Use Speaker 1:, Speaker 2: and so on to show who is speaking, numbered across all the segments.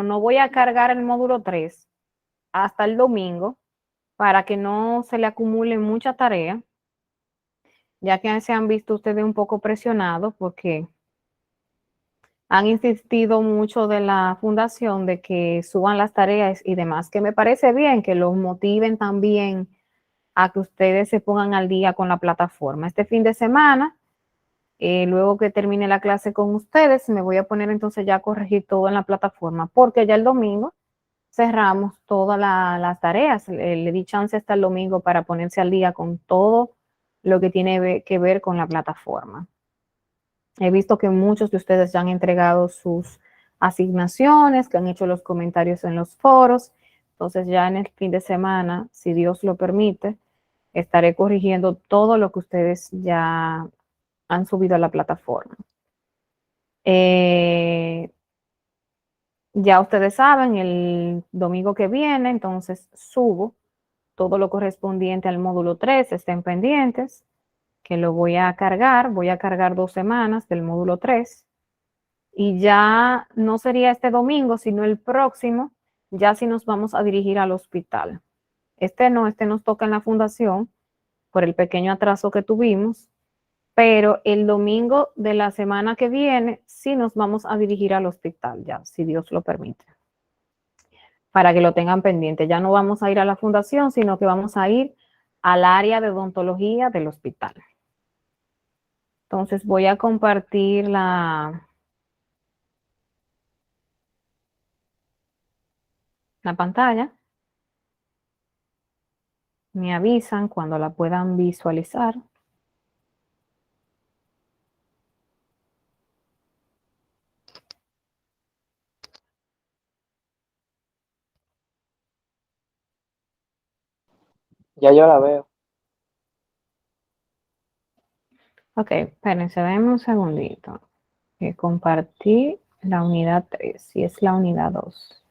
Speaker 1: no voy a cargar el módulo 3 hasta el domingo para que no se le acumule mucha tarea, ya que se han visto ustedes un poco presionados porque han insistido mucho de la fundación de que suban las tareas y demás, que me parece bien que los motiven también a que ustedes se pongan al día con la plataforma. Este fin de semana, luego que termine la clase con ustedes, me voy a poner entonces ya a corregir todo en la plataforma, porque ya el domingo cerramos todas las tareas. Le di chance hasta el domingo para ponerse al día con todo lo que tiene que ver con la plataforma. He visto que muchos de ustedes ya han entregado sus asignaciones, que han hecho los comentarios en los foros. Entonces ya en el fin de semana, si Dios lo permite, estaré corrigiendo todo lo que ustedes ya han subido a la plataforma. Ya ustedes saben, el domingo que viene, entonces subo todo lo correspondiente al módulo 3, estén pendientes, que lo voy a cargar 2 semanas del módulo 3, y ya no sería este domingo, sino el próximo, ya si nos vamos a dirigir al hospital. Este nos toca en la fundación por el pequeño atraso que tuvimos, pero el domingo de la semana que viene sí nos vamos a dirigir al hospital ya, si Dios lo permite, para que lo tengan pendiente. Ya no vamos a ir a la fundación, sino que vamos a ir al área de odontología del hospital. Entonces voy a compartir la pantalla. Me avisan cuando la puedan visualizar.
Speaker 2: Ya yo la veo.
Speaker 1: Ok, espérense, denme un segundito. Compartí la unidad 3 y es la unidad 2.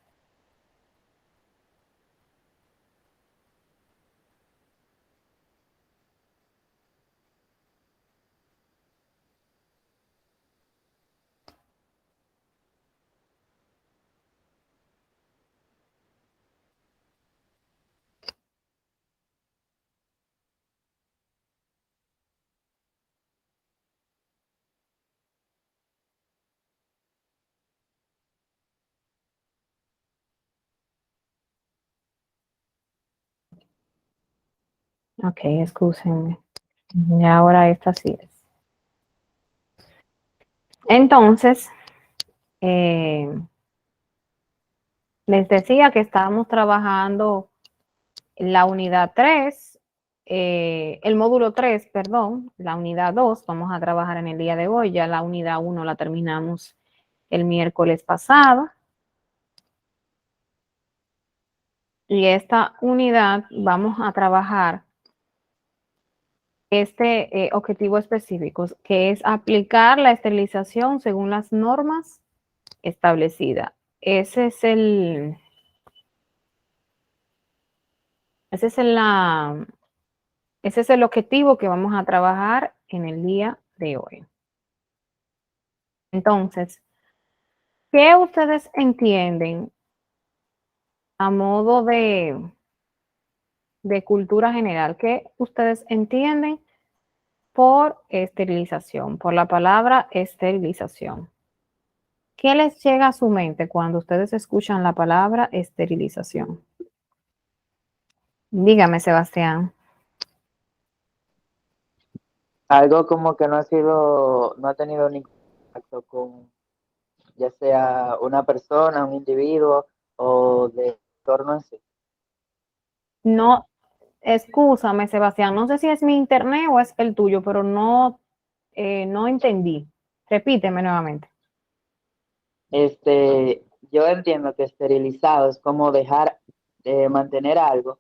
Speaker 1: Ok, excúsenme. Y ahora esta sí es. Entonces, les decía que estábamos trabajando la unidad 3, el módulo 3, perdón, la unidad 2, vamos a trabajar en el día de hoy. Ya la unidad 1 la terminamos el miércoles pasado. Y esta unidad vamos a trabajar este objetivo específico, que es aplicar la esterilización según las normas establecidas. Ese es el, ese es el, ese es el objetivo que vamos a trabajar en el día de hoy. Entonces, ¿qué ustedes entienden a modo de cultura general? ¿Qué ustedes entienden por esterilización, por la palabra esterilización? ¿Qué les llega a su mente cuando ustedes escuchan la palabra esterilización? Dígame, Sebastián.
Speaker 2: Algo como que no ha tenido ningún contacto con ya sea una persona, un individuo o de entorno en sí.
Speaker 1: No, excúsame, Sebastián, no sé si es mi internet o es el tuyo, pero no entendí. Repíteme nuevamente.
Speaker 2: Yo entiendo que esterilizado es como dejar de mantener algo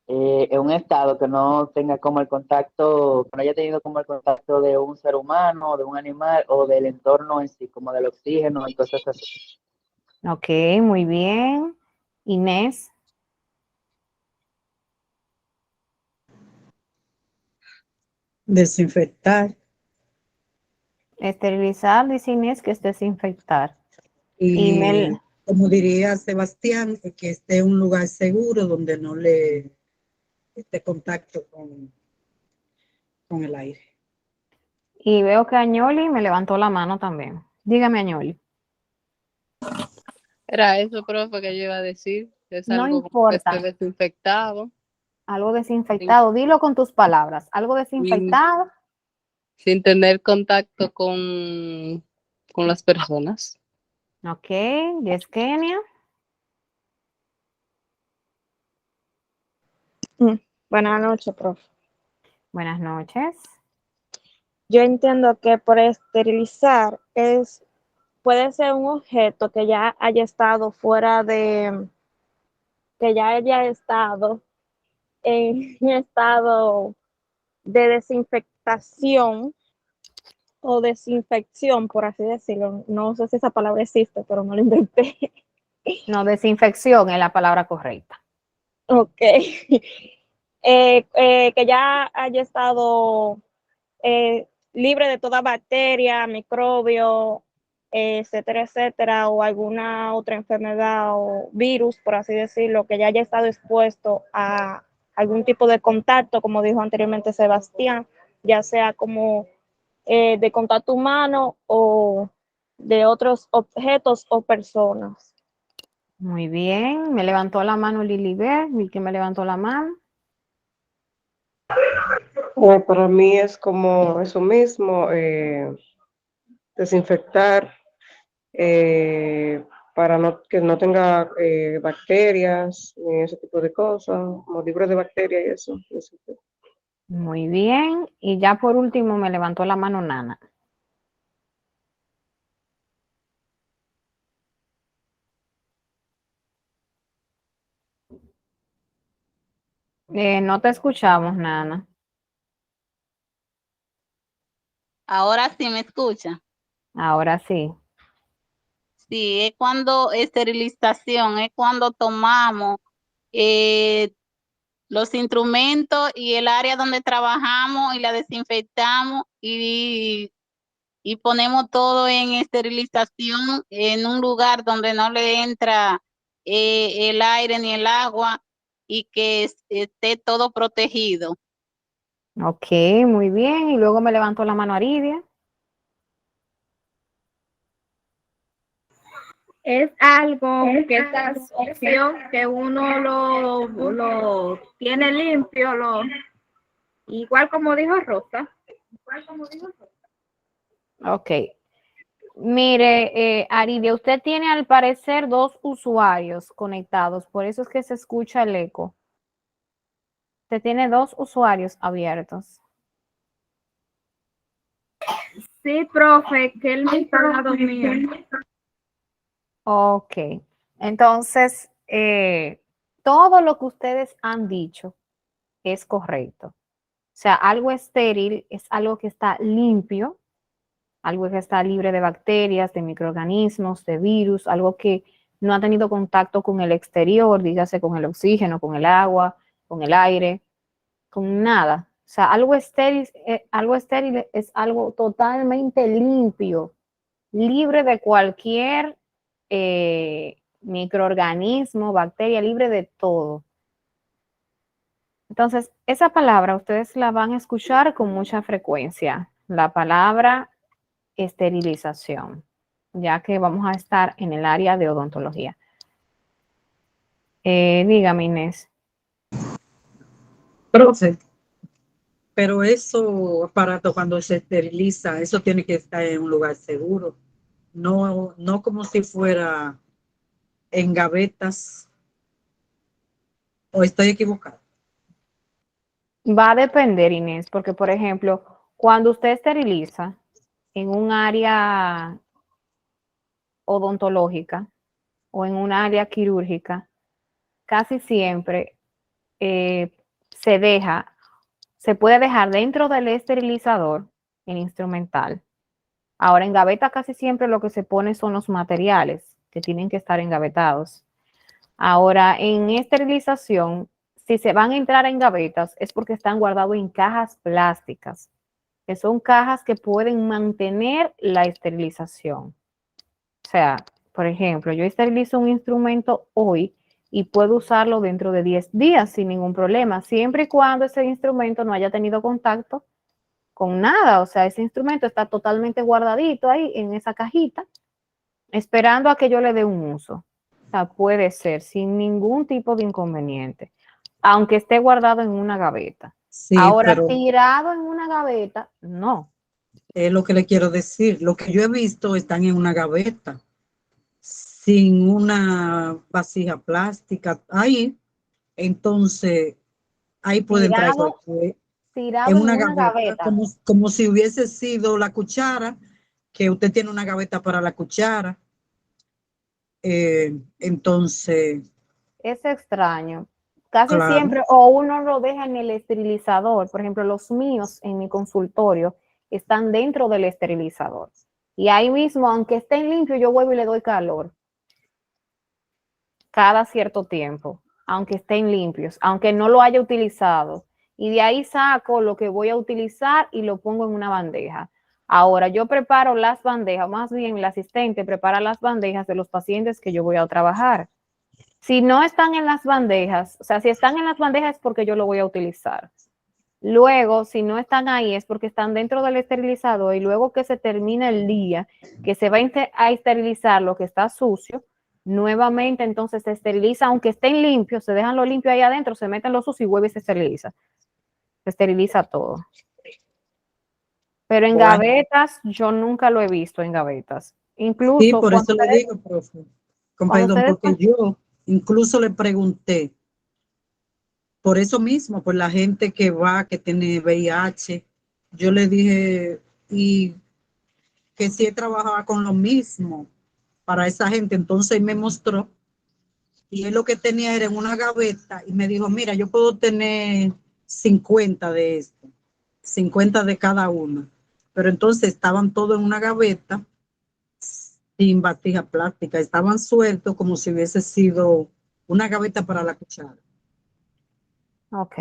Speaker 2: en un estado que no tenga como el contacto, que no haya tenido como el contacto de un ser humano, de un animal o del entorno en sí, como del oxígeno y cosas así.
Speaker 1: Ok, muy bien. Inés,
Speaker 3: Desinfectar
Speaker 1: esterilizar, dice Inés, que es desinfectar. Y
Speaker 3: y como diría Sebastián, que esté en un lugar seguro donde no le esté contacto con el aire.
Speaker 1: Y veo que Añoli me levantó la mano también. Dígame, Añoli.
Speaker 4: Era eso, profe, que yo iba a decir. Es
Speaker 1: No
Speaker 4: algo como que
Speaker 1: importa.
Speaker 4: esté desinfectado.
Speaker 1: Algo desinfectado. Dilo con tus palabras. Algo desinfectado.
Speaker 4: Sin tener contacto con las personas.
Speaker 1: Ok. Yesenia.
Speaker 5: Buenas noches, profe.
Speaker 1: Buenas noches.
Speaker 5: Yo entiendo que por esterilizar puede ser un objeto que ya haya estado que ya haya estado en un estado de desinfectación o desinfección, por así decirlo. No sé si esa palabra existe, pero no la inventé.
Speaker 1: No, desinfección es la palabra correcta.
Speaker 5: Ok. Que ya haya estado libre de toda bacteria, microbio, etcétera, etcétera, o alguna otra enfermedad o virus, por así decirlo, que ya haya estado expuesto a algún tipo de contacto, como dijo anteriormente Sebastián, ya sea como de contacto humano o de otros objetos o personas.
Speaker 1: Muy bien. Me levantó la mano Lilibet. Vi que me levantó la mano.
Speaker 6: Para mí es como eso mismo, desinfectar para que no tenga bacterias ni ese tipo de cosas, como libros de bacterias y eso.
Speaker 1: Muy bien. Y ya por último me levantó la mano Nana. No te escuchamos, Nana.
Speaker 7: Ahora sí me escucha.
Speaker 1: Ahora sí.
Speaker 7: Sí, es cuando esterilización, es cuando tomamos los instrumentos y el área donde trabajamos y la desinfectamos y ponemos todo en esterilización en un lugar donde no le entra el aire ni el agua y que esté todo protegido.
Speaker 1: Ok, muy bien. Y luego me levantó la mano Aridia.
Speaker 8: Es algo que esta opción que uno lo tiene limpio, igual como dijo Rosa.
Speaker 1: Ok. Mire, Aridia, usted tiene al parecer 2 usuarios conectados, por eso es que se escucha el eco. Usted tiene 2 usuarios abiertos.
Speaker 8: Sí, profe, que él me está al lado mío.
Speaker 1: Ok. Entonces, todo lo que ustedes han dicho es correcto. O sea, algo estéril es algo que está limpio, algo que está libre de bacterias, de microorganismos, de virus, algo que no ha tenido contacto con el exterior, dígase con el oxígeno, con el agua, con el aire, con nada. O sea, algo estéril es algo totalmente limpio, libre de cualquier microorganismo, bacteria, libre de todo. Entonces, esa palabra ustedes la van a escuchar con mucha frecuencia, la palabra esterilización, ya que vamos a estar en el área de odontología. Dígame, Inés.
Speaker 3: Profe, pero eso aparato cuando se esteriliza, eso tiene que estar en un lugar seguro, no como si fuera en gavetas, o estoy equivocado.
Speaker 1: Va a depender, Inés, porque, por ejemplo, cuando usted esteriliza en un área odontológica o en un área quirúrgica, casi siempre se puede dejar dentro del esterilizador el instrumental. Ahora, en gaveta casi siempre lo que se pone son los materiales que tienen que estar engavetados. Ahora, en esterilización, si se van a entrar en gavetas es porque están guardados en cajas plásticas, que son cajas que pueden mantener la esterilización. O sea, Por ejemplo, yo esterilizo un instrumento hoy y puedo usarlo dentro de 10 días sin ningún problema, siempre y cuando ese instrumento no haya tenido contacto con nada. O sea, ese instrumento está totalmente guardadito ahí en esa cajita, esperando a que yo le dé un uso. O sea, puede ser sin ningún tipo de inconveniente, aunque esté guardado en una gaveta.
Speaker 3: Sí,
Speaker 1: Ahora,
Speaker 3: pero
Speaker 1: tirado en una gaveta, no.
Speaker 3: es lo que le quiero decir. Lo que yo he visto están en una gaveta, sin una vasija plástica. Ahí, entonces, ahí puede entrar
Speaker 1: Tirado,
Speaker 3: cualquier,
Speaker 1: tirado
Speaker 3: en
Speaker 1: en
Speaker 3: una
Speaker 1: una
Speaker 3: gaveta,
Speaker 1: gaveta.
Speaker 3: como si hubiese sido la cuchara, que usted tiene una gaveta para la cuchara. Entonces,
Speaker 1: Es extraño. Casi
Speaker 3: claro,
Speaker 1: siempre, o uno lo deja en el esterilizador. Por ejemplo, los míos en mi consultorio están dentro del esterilizador. Y ahí mismo, aunque estén limpios, yo vuelvo y le doy calor cada cierto tiempo, aunque estén limpios, aunque no lo haya utilizado. Y de ahí saco lo que voy a utilizar y lo pongo en una bandeja. Ahora, yo preparo las bandejas, más bien el asistente prepara las bandejas de los pacientes que yo voy a trabajar. Si no están en las bandejas, o sea, si están en las bandejas es porque yo lo voy a utilizar. Luego, si no están ahí es porque están dentro del esterilizador y luego que se termina el día, que se va a esterilizar lo que está sucio, nuevamente entonces se esteriliza, aunque estén limpios, se dejan lo limpio ahí adentro, se meten los sucios y vuelve y se esteriliza. Se esteriliza todo. Pero en
Speaker 3: bueno,
Speaker 1: gavetas, yo nunca lo he visto en gavetas.
Speaker 3: sí,
Speaker 1: Incluso
Speaker 3: por eso le digo, profe, con
Speaker 1: cuando
Speaker 3: perdón,
Speaker 1: ustedes
Speaker 3: porque yo incluso le pregunté, por eso mismo, por la gente que va, que tiene VIH, yo le dije, y que si él trabajaba con lo mismo para esa gente, entonces él me mostró, y él lo que tenía era en una gaveta, y me dijo, mira, yo puedo tener 50 de esto, 50 de cada uno, pero entonces estaban todos en una gaveta, sin vasija plástica, estaban sueltos como si hubiese sido una gaveta para la cuchara.
Speaker 1: Ok,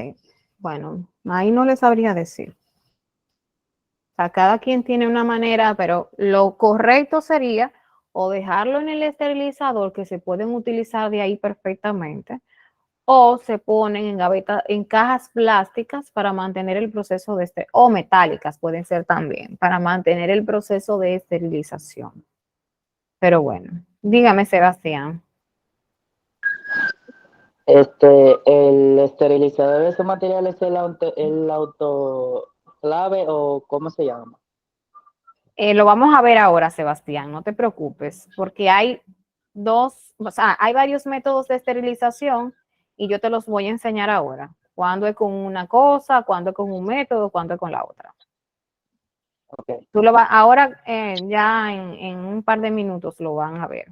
Speaker 1: bueno, ahí no les sabría decir. O sea, cada quien tiene una manera, pero lo correcto sería o dejarlo en el esterilizador, que se pueden utilizar de ahí perfectamente, o se ponen en gavetas, en cajas plásticas para mantener el proceso de o metálicas pueden ser también, para mantener el proceso de esterilización. Pero bueno, dígame, Sebastián.
Speaker 2: El esterilizador de esos materiales es el autoclave o ¿cómo se llama?
Speaker 1: Lo vamos a ver ahora, Sebastián, no te preocupes, porque hay hay varios métodos de esterilización y yo te los voy a enseñar ahora. Cuándo es con una cosa, cuándo es con un método, cuándo es con la otra.
Speaker 2: Okay.
Speaker 1: Tú lo vas, ahora ya en un par de minutos lo van a ver.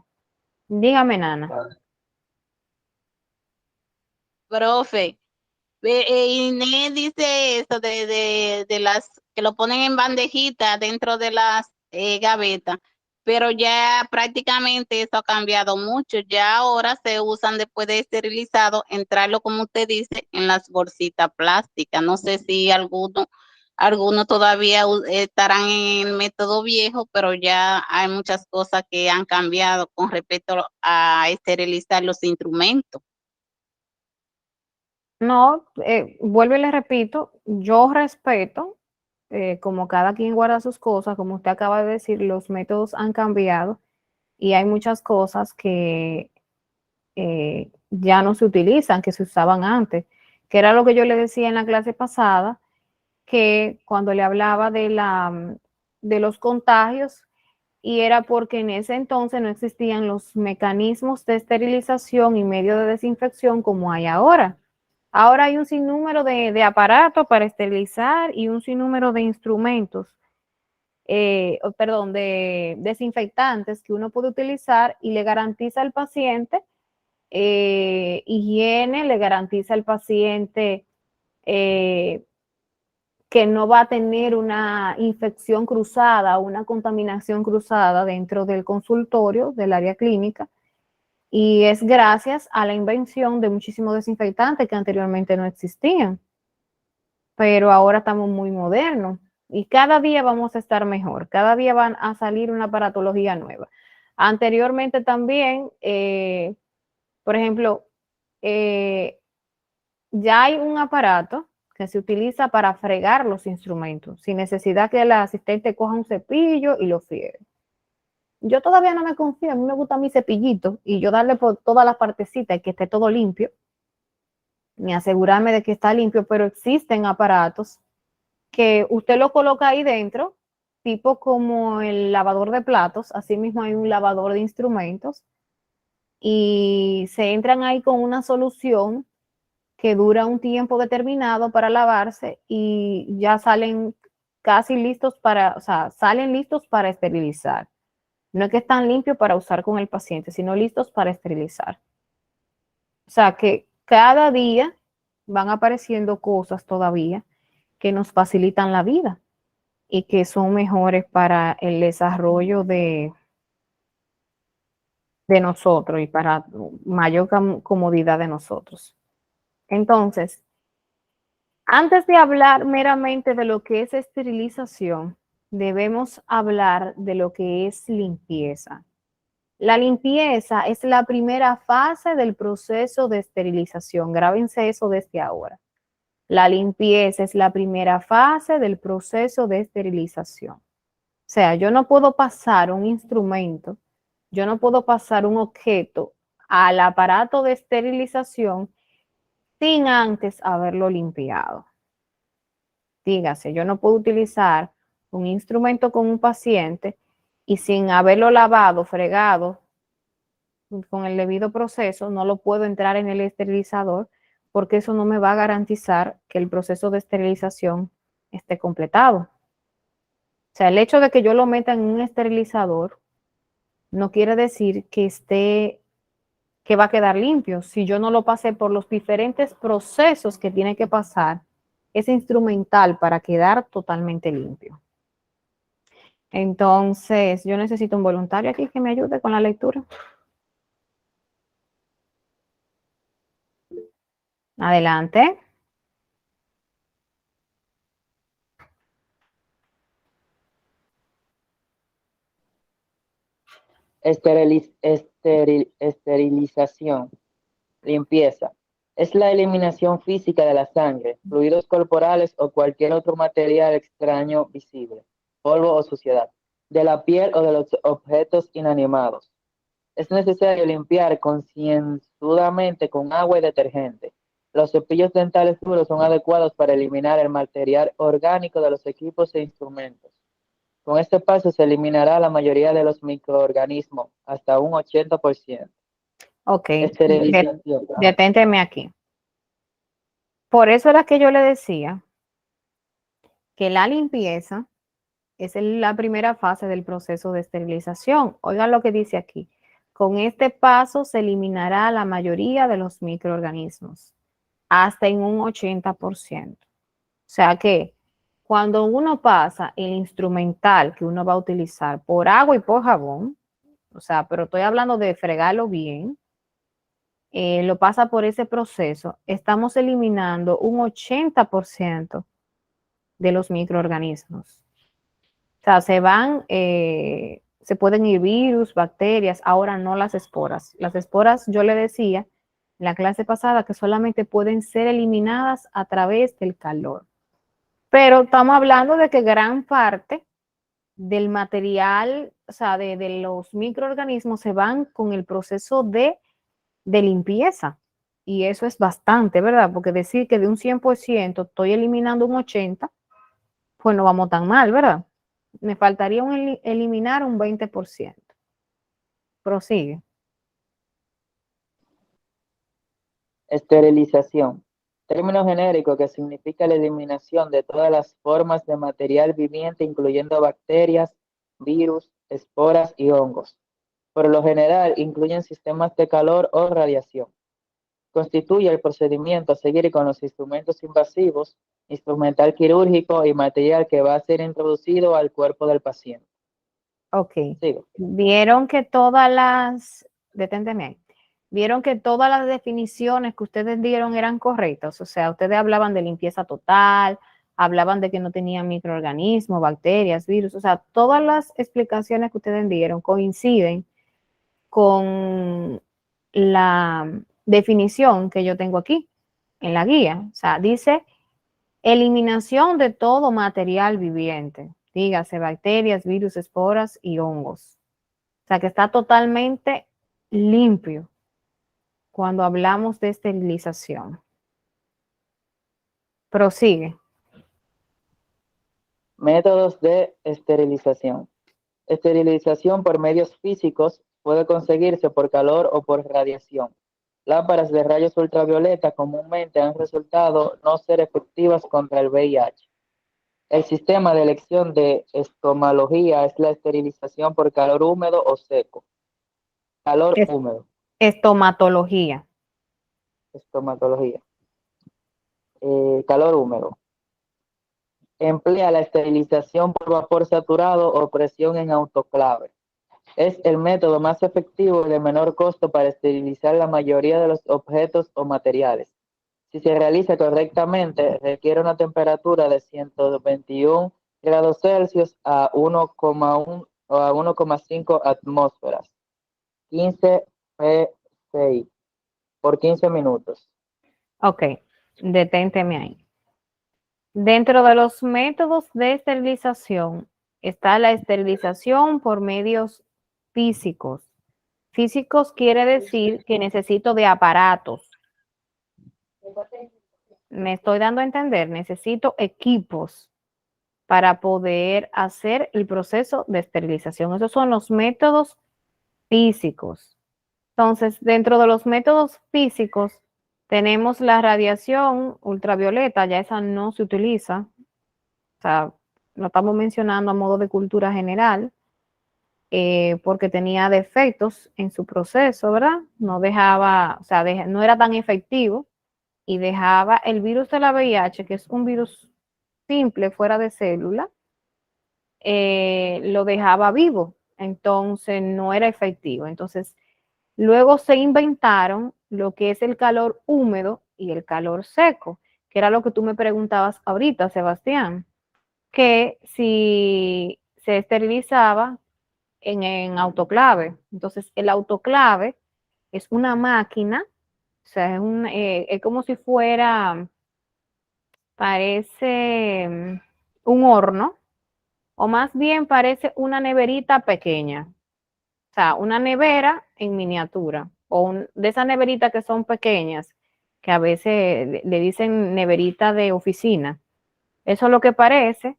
Speaker 1: Dígame, Nana.
Speaker 7: Profe, Inés dice eso de las que lo ponen en bandejita dentro de las gavetas, pero ya prácticamente eso ha cambiado mucho. Ya ahora se usan después de esterilizado, entrarlo como usted dice en las bolsitas plásticas. No sé si algunos todavía estarán en el método viejo, pero ya hay muchas cosas que han cambiado con respecto a esterilizar los instrumentos.
Speaker 1: No, vuelvo y le repito, yo respeto, como cada quien guarda sus cosas, como usted acaba de decir, los métodos han cambiado y hay muchas cosas que ya no se utilizan, que se usaban antes, que era lo que yo le decía en la clase pasada, que cuando le hablaba de los contagios, y era porque en ese entonces no existían los mecanismos de esterilización y medio de desinfección como hay ahora. Ahora hay un sinnúmero de aparatos para esterilizar y un sinnúmero de instrumentos, de desinfectantes que uno puede utilizar y le garantiza al paciente higiene, le garantiza al paciente que no va a tener una infección cruzada, una contaminación cruzada dentro del consultorio, del área clínica, y es gracias a la invención de muchísimos desinfectantes que anteriormente no existían, pero ahora estamos muy modernos y cada día vamos a estar mejor, cada día van a salir una aparatología nueva. Anteriormente también, por ejemplo, ya hay un aparato que se utiliza para fregar los instrumentos, sin necesidad que el asistente coja un cepillo y lo friegue. Yo todavía no me confío, a mí me gusta mi cepillito y yo darle por todas las partecitas y que esté todo limpio, ni asegurarme de que está limpio, pero existen aparatos que usted lo coloca ahí dentro, tipo como el lavador de platos, así mismo hay un lavador de instrumentos, y se entran ahí con una solución que dura un tiempo determinado para lavarse y ya salen casi listos para, o sea, salen listos para esterilizar. No es que están limpios para usar con el paciente, sino listos para esterilizar. O sea que cada día van apareciendo cosas todavía que nos facilitan la vida y que son mejores para el desarrollo de nosotros y para mayor comodidad de nosotros. Entonces, antes de hablar meramente de lo que es esterilización, debemos hablar de lo que es limpieza. La limpieza es la primera fase del proceso de esterilización. Grábense eso desde ahora. La limpieza es la primera fase del proceso de esterilización. O sea, yo no puedo pasar un instrumento, yo no puedo pasar un objeto al aparato de esterilización sin antes haberlo limpiado. Dígase, yo no puedo utilizar un instrumento con un paciente y sin haberlo lavado, fregado, con el debido proceso, no lo puedo entrar en el esterilizador porque eso no me va a garantizar que el proceso de esterilización esté completado. O sea, el hecho de que yo lo meta en un esterilizador no quiere decir que va a quedar limpio. Si yo no lo pasé por los diferentes procesos que tiene que pasar, es instrumental para quedar totalmente limpio. Entonces, yo necesito un voluntario aquí que me ayude con la lectura. Adelante.
Speaker 2: Esterilización, limpieza. Es la eliminación física de la sangre, fluidos corporales o cualquier otro material extraño visible, polvo o suciedad, de la piel o de los objetos inanimados. Es necesario limpiar concienzudamente con agua y detergente. Los cepillos dentales duros son adecuados para eliminar el material orgánico de los equipos e instrumentos. Con este paso se eliminará la mayoría de los microorganismos, hasta un 80%.
Speaker 1: Ok,
Speaker 2: Esterilización.
Speaker 1: deténteme aquí. Por eso era que yo le decía que la limpieza es la primera fase del proceso de esterilización. Oigan lo que dice aquí. Con este paso se eliminará la mayoría de los microorganismos, hasta en un 80%. O sea que cuando uno pasa el instrumental que uno va a utilizar por agua y por jabón, o sea, pero estoy hablando de fregarlo bien, lo pasa por ese proceso, estamos eliminando un 80% de los microorganismos. O sea, se pueden ir virus, bacterias, ahora no las esporas. Las esporas, yo le decía en la clase pasada que solamente pueden ser eliminadas a través del calor. Pero estamos hablando de que gran parte del material, o sea, de los microorganismos se van con el proceso de limpieza. Y eso es bastante, ¿verdad? Porque decir que de un 100% estoy eliminando un 80%, pues no vamos tan mal, ¿verdad? Me faltaría eliminar un 20%. Prosigue.
Speaker 2: Esterilización. Término genérico que significa la eliminación de todas las formas de material viviente, incluyendo bacterias, virus, esporas y hongos. Por lo general, incluyen sistemas de calor o radiación. Constituye el procedimiento a seguir con los instrumentos invasivos, instrumental quirúrgico y material que va a ser introducido al cuerpo del paciente.
Speaker 1: Ok.
Speaker 2: Sigo.
Speaker 1: Vieron que deténteme ahí. Vieron que todas las definiciones que ustedes dieron eran correctas. O sea, ustedes hablaban de limpieza total, hablaban de que no tenían microorganismos, bacterias, virus. O sea, todas las explicaciones que ustedes dieron coinciden con la definición que yo tengo aquí en la guía. O sea, dice eliminación de todo material viviente, dígase bacterias, virus, esporas y hongos. O sea, que está totalmente limpio cuando hablamos de esterilización. Prosigue.
Speaker 2: Métodos de esterilización. Esterilización por medios físicos puede conseguirse por calor o por radiación. Lámparas de rayos ultravioleta comúnmente han resultado no ser efectivas contra el VIH. El sistema de elección de estomatología es la esterilización por calor húmedo o seco. Calor húmedo.
Speaker 1: Estomatología.
Speaker 2: Estomatología. Calor húmedo. Emplea la esterilización por vapor saturado o presión en autoclave. Es el método más efectivo y de menor costo para esterilizar la mayoría de los objetos o materiales. Si se realiza correctamente, requiere una temperatura de 121 grados Celsius a 1,1 o a 1,5 atmósferas, 15 psi, por 15 minutos.
Speaker 1: Ok, deténteme ahí. Dentro de los métodos de esterilización está la esterilización por medios físicos. Físicos quiere decir que necesito de aparatos. Me estoy dando a entender, necesito equipos para poder hacer el proceso de esterilización. Esos son los métodos físicos. Entonces, dentro de los métodos físicos tenemos la radiación ultravioleta, ya esa no se utiliza. O sea, lo estamos mencionando a modo de cultura general, porque tenía defectos en su proceso, ¿verdad? No dejaba, o sea, no era tan efectivo y dejaba el virus de la VIH, que es un virus simple, fuera de célula, lo dejaba vivo, entonces no era efectivo. Entonces, luego se inventaron lo que es el calor húmedo y el calor seco, que era lo que tú me preguntabas ahorita, Sebastián, que si se esterilizaba en autoclave. Entonces, el autoclave es una máquina, o sea, es como si fuera, parece un horno, o más bien parece una neverita pequeña. O sea, una nevera en miniatura, o de esas neveritas que son pequeñas, que a veces le dicen neverita de oficina. Eso es lo que parece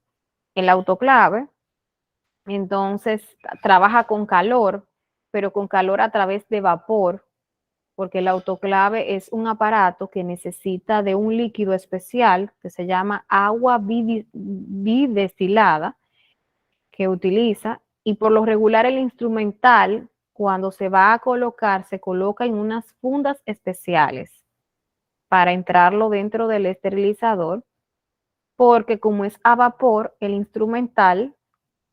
Speaker 1: el autoclave. Entonces, trabaja con calor, pero con calor a través de vapor, porque el autoclave es un aparato que necesita de un líquido especial que se llama agua bidestilada, que utiliza, y por lo regular el instrumental, cuando se va a colocar, se coloca en unas fundas especiales para entrarlo dentro del esterilizador, porque como es a vapor, el instrumental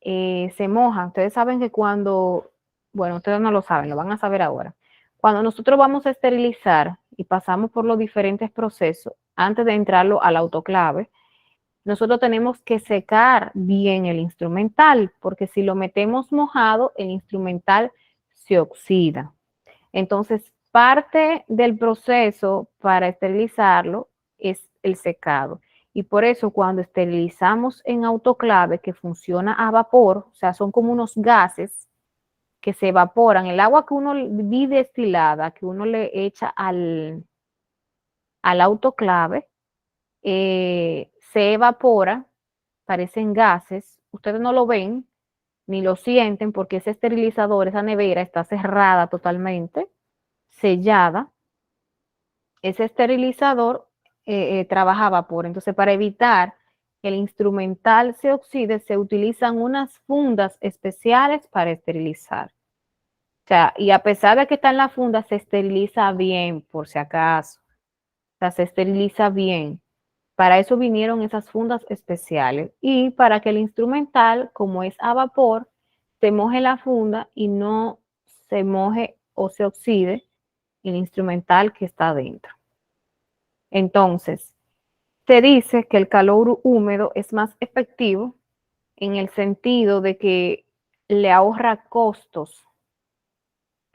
Speaker 1: se moja. Ustedes saben que cuando, bueno, ustedes no lo saben, lo van a saber ahora. Cuando nosotros vamos a esterilizar y pasamos por los diferentes procesos, antes de entrarlo al autoclave, nosotros tenemos que secar bien el instrumental, porque si lo metemos mojado, el instrumental se oxida. Entonces, parte del proceso para esterilizarlo es el secado. Y por eso cuando esterilizamos en autoclave, que funciona a vapor, o sea, son como unos gases que se evaporan, el agua que uno bidestilada, que uno le echa al autoclave, se evapora, parecen gases, ustedes no lo ven ni lo sienten porque ese esterilizador, esa nevera está cerrada totalmente, sellada. Ese esterilizador trabaja a vapor. Entonces, para evitar que el instrumental se oxide, se utilizan unas fundas especiales para esterilizar. O sea, y a pesar de que está en la funda, se esteriliza bien, por si acaso. O sea, se esteriliza bien. Para eso vinieron esas fundas especiales. Y para que el instrumental, como es a vapor, se moje la funda y no se moje o se oxide el instrumental que está dentro. Entonces, se dice que el calor húmedo es más efectivo en el sentido de que le ahorra costos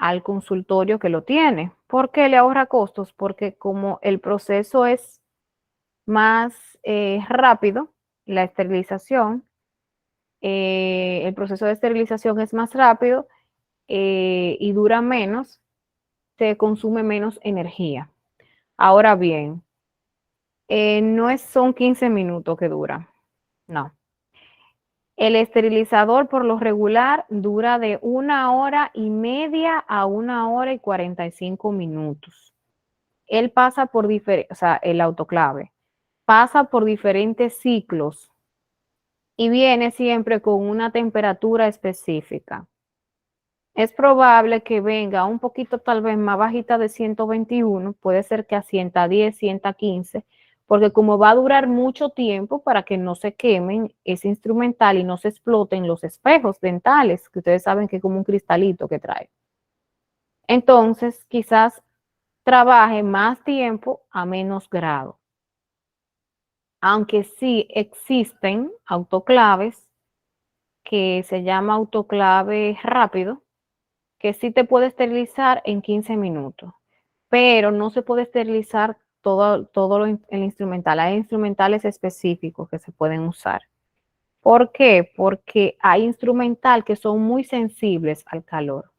Speaker 1: al consultorio que lo tiene. ¿Por qué le ahorra costos? Porque como el proceso es más rápido, la esterilización, el proceso de esterilización es más rápido y dura menos, se consume menos energía. Ahora bien, no son 15 minutos que dura, no. El esterilizador por lo regular dura de 1 hora y media a 1 hora y 45 minutos. Él pasa por diferentes, o sea, el autoclave, pasa por diferentes ciclos y viene siempre con una temperatura específica. Es probable que venga un poquito tal vez más bajita de 121, puede ser que a 110, 115, porque como va a durar mucho tiempo para que no se quemen ese instrumental y no se exploten los espejos dentales, que ustedes saben que es como un cristalito que trae. Entonces, quizás trabaje más tiempo a menos grado. Aunque sí existen autoclaves que se llama autoclave rápido, que sí te puede esterilizar en 15 minutos, pero no se puede esterilizar todo el instrumental. Hay instrumentales específicos que se pueden usar. ¿Por qué? Porque hay instrumental que son muy sensibles al calor.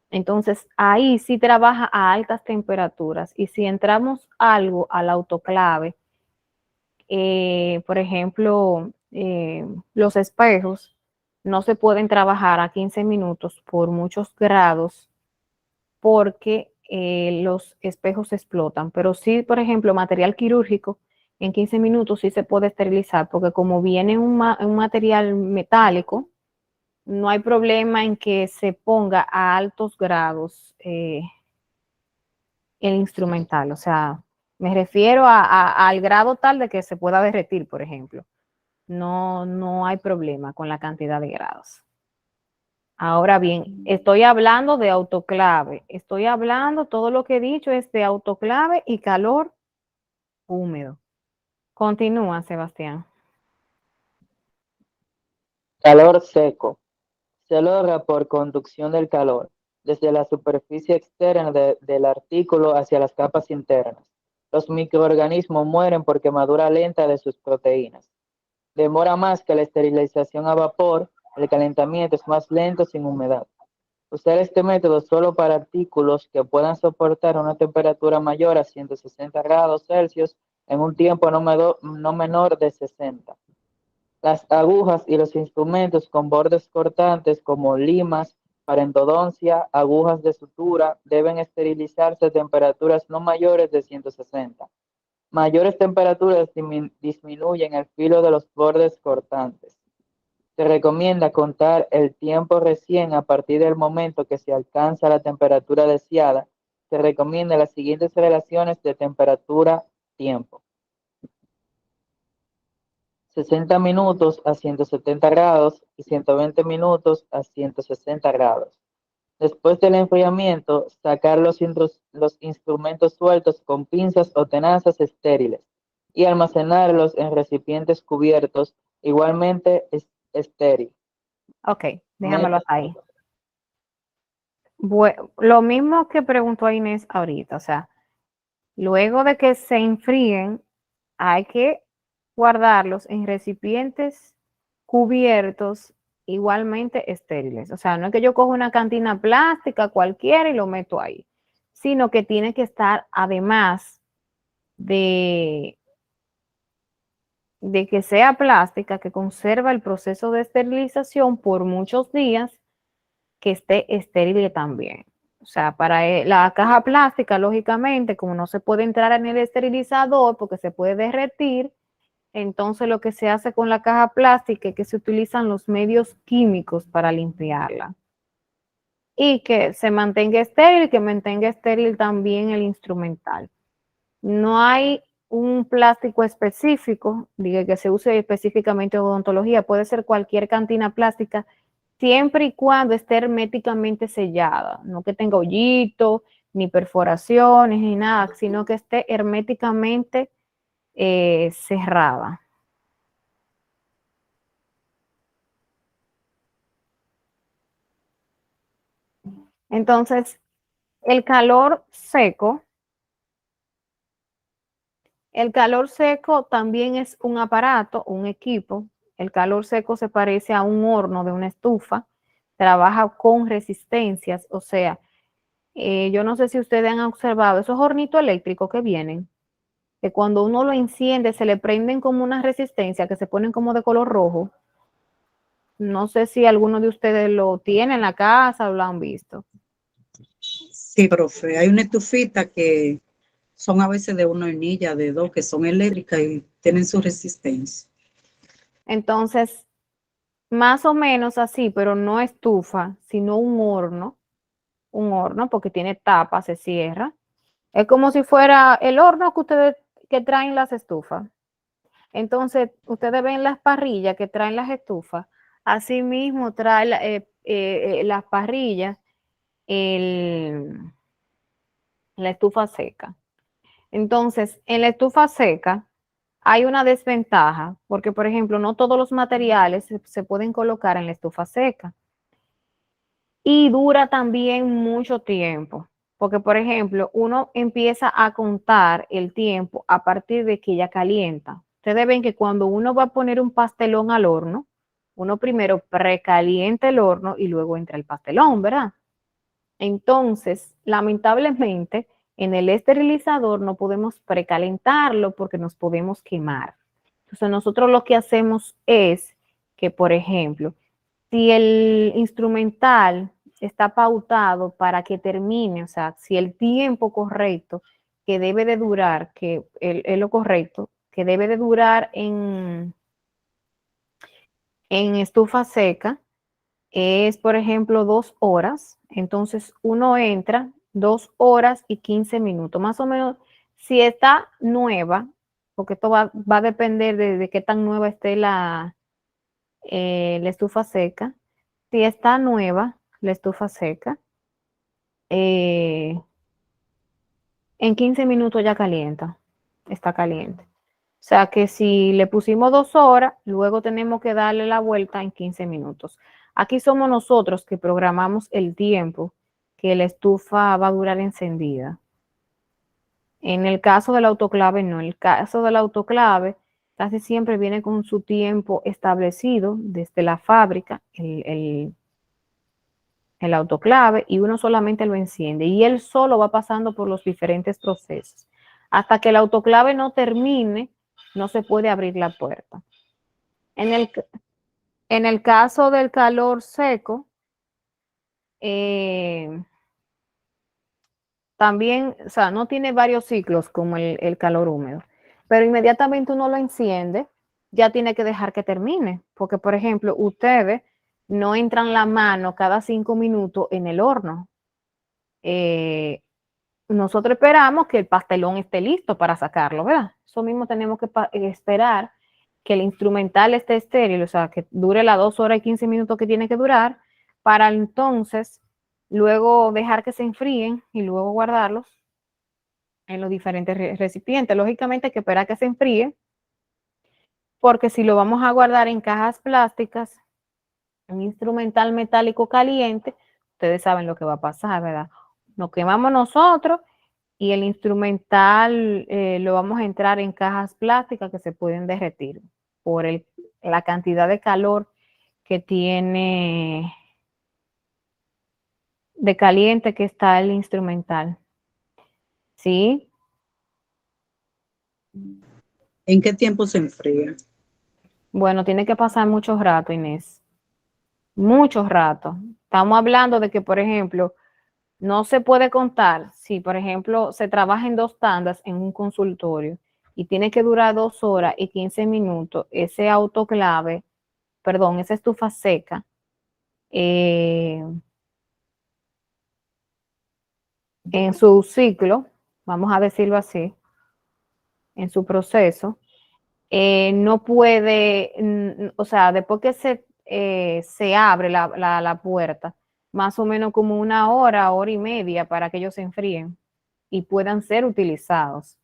Speaker 1: Entonces, ahí sí trabaja a altas temperaturas y si entramos algo al autoclave, por ejemplo, los espejos no se pueden trabajar a 15 minutos por muchos grados porque los espejos explotan. Pero sí, por ejemplo, material quirúrgico, en 15 minutos sí se puede esterilizar porque como viene un material metálico, no hay problema en que se ponga a altos grados el instrumental. O sea, me refiero al grado tal de que se pueda derretir, por ejemplo. No hay problema con la cantidad de grados. Ahora bien, estoy hablando de autoclave. Estoy hablando, todo lo que he dicho es de autoclave y calor húmedo. Continúa, Sebastián.
Speaker 2: Calor seco. Se logra por conducción del calor, desde la superficie externa del artículo hacia las capas internas. Los microorganismos mueren por quemadura lenta de sus proteínas. Demora más que la esterilización a vapor, el calentamiento es más lento sin humedad. Usar este método solo para artículos que puedan soportar una temperatura mayor a 160 grados Celsius en un tiempo no menor de 60. Las agujas y los instrumentos con bordes cortantes como limas para endodoncia, agujas de sutura, deben esterilizarse a temperaturas no mayores de 160. Mayores temperaturas disminuyen el filo de los bordes cortantes. Se recomienda contar el tiempo recién a partir del momento que se alcanza la temperatura deseada. Se recomiendan las siguientes relaciones de temperatura-tiempo. 60 minutos a 170 grados y 120 minutos a 160 grados. Después del enfriamiento, sacar los instrumentos sueltos con pinzas o tenazas estériles y almacenarlos en recipientes cubiertos, igualmente estéril.
Speaker 1: Ok, déjamelo ahí. Bueno, lo mismo que preguntó Inés ahorita, o sea, luego de que se enfríen, hay que guardarlos en recipientes cubiertos igualmente estériles. O sea, no es que yo cojo una cantina plástica cualquiera y lo meto ahí, sino que tiene que estar, además de que sea plástica, que conserva el proceso de esterilización por muchos días, que esté estéril también. O sea, para la caja plástica, lógicamente, como no se puede entrar en el esterilizador porque se puede derretir, entonces lo que se hace con la caja plástica es que se utilizan los medios químicos para limpiarla. Y que se mantenga estéril, que mantenga estéril también el instrumental. No hay un plástico específico, diga que se use específicamente en odontología, puede ser cualquier cantina plástica, siempre y cuando esté herméticamente sellada, no que tenga hoyito, ni perforaciones, ni nada, sino que esté herméticamente cerrada. Entonces, el calor seco también es un aparato, un equipo. El calor seco se parece a un horno de una estufa, trabaja con resistencias, o sea, yo no sé si ustedes han observado esos hornitos eléctricos que vienen, que cuando uno lo enciende se le prenden como una resistencia que se ponen como de color rojo. No sé si alguno de ustedes lo tiene en la casa o lo han visto.
Speaker 3: Sí, profe, hay una estufita que son a veces de una hornilla, de dos, que son eléctricas y tienen su resistencia.
Speaker 1: Entonces, más o menos así, pero no estufa, sino un horno porque tiene tapa, se cierra. Es como si fuera el horno que ustedes que traen las estufas. Entonces, ustedes ven las parrillas que traen las estufas, así mismo trae las parrillas la estufa seca. Entonces, en la estufa seca hay una desventaja, porque por ejemplo, no todos los materiales se pueden colocar en la estufa seca. Y dura también mucho tiempo, porque por ejemplo, uno empieza a contar el tiempo a partir de que ella calienta. Ustedes ven que cuando uno va a poner un pastelón al horno, uno primero precalienta el horno y luego entra el pastelón, ¿verdad? Entonces, lamentablemente, en el esterilizador no podemos precalentarlo porque nos podemos quemar. Entonces, nosotros lo que hacemos es que, por ejemplo, si el instrumental está pautado para que termine, o sea, si el tiempo correcto que debe de durar, que es lo correcto, que debe de durar en estufa seca, es, por ejemplo, 2 horas. Entonces, uno entra 2 horas y 15 minutos. Más o menos, si está nueva, porque esto va a depender de qué tan nueva esté la estufa seca. Si está nueva, la estufa seca, en 15 minutos ya calienta, está caliente. O sea que si le pusimos 2 horas, luego tenemos que darle la vuelta en 15 minutos. Aquí somos nosotros que programamos el tiempo que la estufa va a durar encendida. En el caso del autoclave, no. En el caso del autoclave, casi siempre viene con su tiempo establecido desde la fábrica, el autoclave, y uno solamente lo enciende. Y él solo va pasando por los diferentes procesos. Hasta que el autoclave no termine, no se puede abrir la puerta. En el caso del calor seco, también, o sea, no tiene varios ciclos como el calor húmedo, pero inmediatamente uno lo enciende, ya tiene que dejar que termine, porque por ejemplo, ustedes no entran la mano cada 5 minutos en el horno. Nosotros esperamos que el pastelón esté listo para sacarlo, ¿verdad? Eso mismo tenemos que esperar que el instrumental esté estéril, o sea, que dure las 2 horas y 15 minutos que tiene que durar, para entonces luego dejar que se enfríen y luego guardarlos en los diferentes recipientes. Lógicamente hay que esperar que se enfríe, porque si lo vamos a guardar en cajas plásticas, un instrumental metálico caliente, ustedes saben lo que va a pasar, ¿verdad? Nos quemamos nosotros y el instrumental lo vamos a entrar en cajas plásticas que se pueden derretir por la cantidad de calor que tiene, de caliente que está el instrumental. ¿Sí?
Speaker 3: ¿En qué tiempo se enfría?
Speaker 1: Bueno, tiene que pasar mucho rato, Inés. Mucho rato. Estamos hablando de que, por ejemplo, no se puede contar si, por ejemplo, se trabaja en 2 tandas en un consultorio y tiene que durar 2 horas y 15 minutos, ese autoclave, perdón, esa estufa seca, en su ciclo, vamos a decirlo así, en su proceso, no puede, o sea, después que se abre la puerta, más o menos como 1 hora, hora y media para que ellos se enfríen y puedan ser utilizados.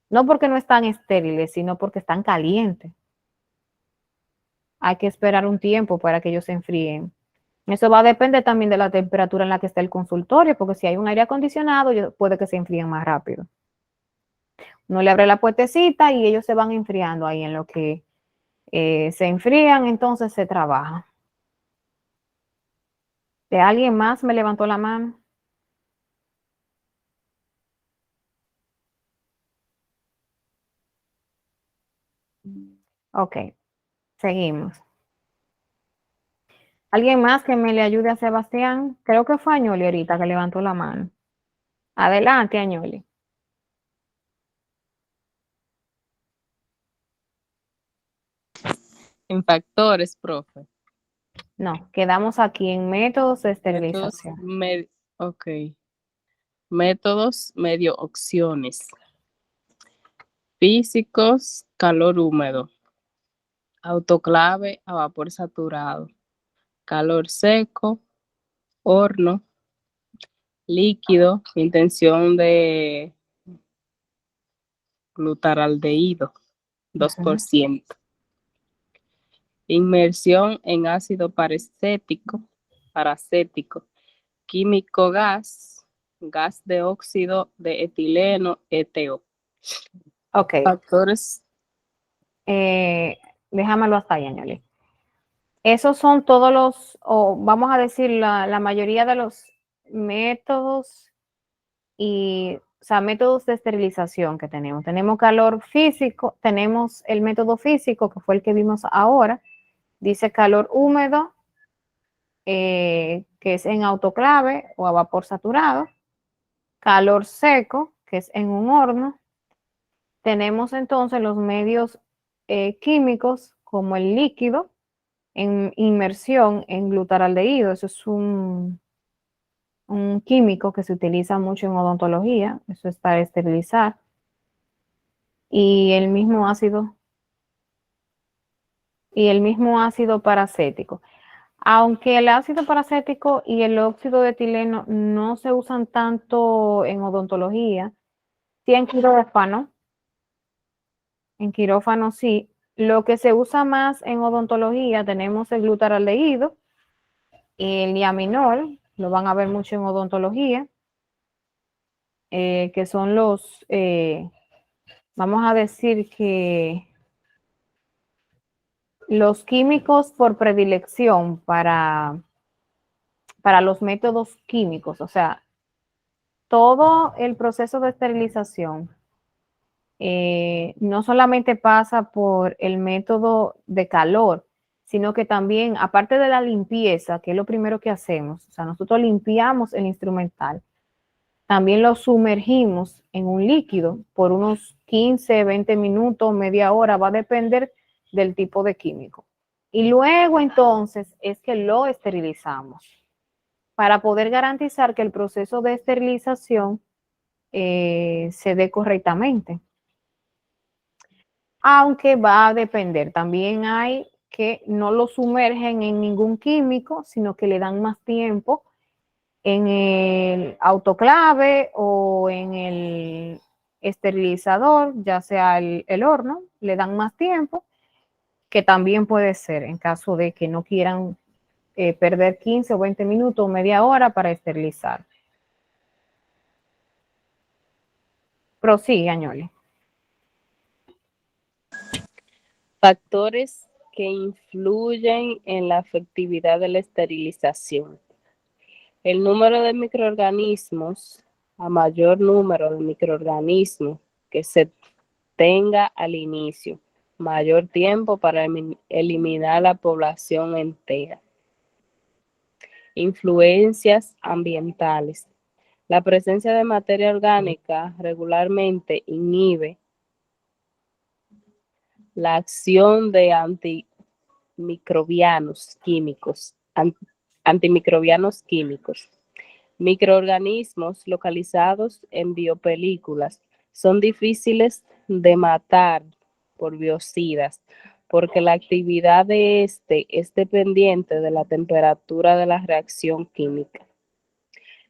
Speaker 1: No porque no están estériles, sino porque están calientes. Hay que esperar un tiempo para que ellos se enfríen. Eso va a depender también de la temperatura en la que está el consultorio, porque si hay un aire acondicionado, puede que se enfríen más rápido. Uno le abre la puertecita y ellos se van enfriando ahí en lo que se enfrían, entonces se trabaja. ¿De alguien más me levantó la mano? Ok, seguimos. ¿Alguien más que me le ayude a Sebastián? Creo que fue Añoli ahorita que levantó la mano. Adelante, Añoli.
Speaker 4: En factores, profe.
Speaker 1: No, quedamos aquí en métodos de
Speaker 4: Métodos,
Speaker 1: esterilización.
Speaker 4: ok. Métodos medio opciones. Físicos, calor húmedo. Autoclave a vapor saturado. Calor seco, horno, líquido, intención de glutaraldehído, 2%. Inmersión en ácido paracético, químico gas de óxido de etileno, ETO.
Speaker 1: Ok,
Speaker 4: Factores,
Speaker 1: déjamelo hasta ahí, Añoli. Esos son todos los, o vamos a decir, la mayoría de los métodos o sea, métodos de esterilización que tenemos. Tenemos calor físico, tenemos el método físico, que fue el que vimos ahora. Dice calor húmedo, que es en autoclave o a vapor saturado. Calor seco, que es en un horno. Tenemos entonces los medios químicos, como el líquido, en inmersión en glutaraldehído. Eso es un químico que se utiliza mucho en odontología. Eso es para esterilizar. Y el mismo ácido paracético. Aunque el ácido paracético y el óxido de etileno no se usan tanto en odontología, sí en quirófano. En quirófano sí. Lo que se usa más en odontología tenemos el glutaraldehído y el diaminol, lo van a ver mucho en odontología, que son los, vamos a decir que los químicos por predilección para los métodos químicos, o sea, todo el proceso de esterilización no solamente pasa por el método de calor, sino que también, aparte de la limpieza, que es lo primero que hacemos, o sea, nosotros limpiamos el instrumental, también lo sumergimos en un líquido por unos 15, 20 minutos, media hora, va a depender del tipo de químico. Y luego entonces es que lo esterilizamos para poder garantizar que el proceso de esterilización se dé correctamente. Aunque va a depender, también hay que no lo sumergen en ningún químico, sino que le dan más tiempo en el autoclave o en el esterilizador, ya sea el horno, le dan más tiempo, que también puede ser en caso de que no quieran perder 15 o 20 minutos o media hora para esterilizar. Prosigue, Añoli.
Speaker 4: factores que influyen en la efectividad de la esterilización. El número de microorganismos, a mayor número de microorganismos que se tenga al inicio, mayor tiempo para eliminar la población entera. Influencias ambientales. La presencia de materia orgánica regularmente inhibe la acción de antimicrobianos químicos. Microorganismos localizados en biopelículas son difíciles de matar por biocidas porque la actividad de este es dependiente de la temperatura de la reacción química.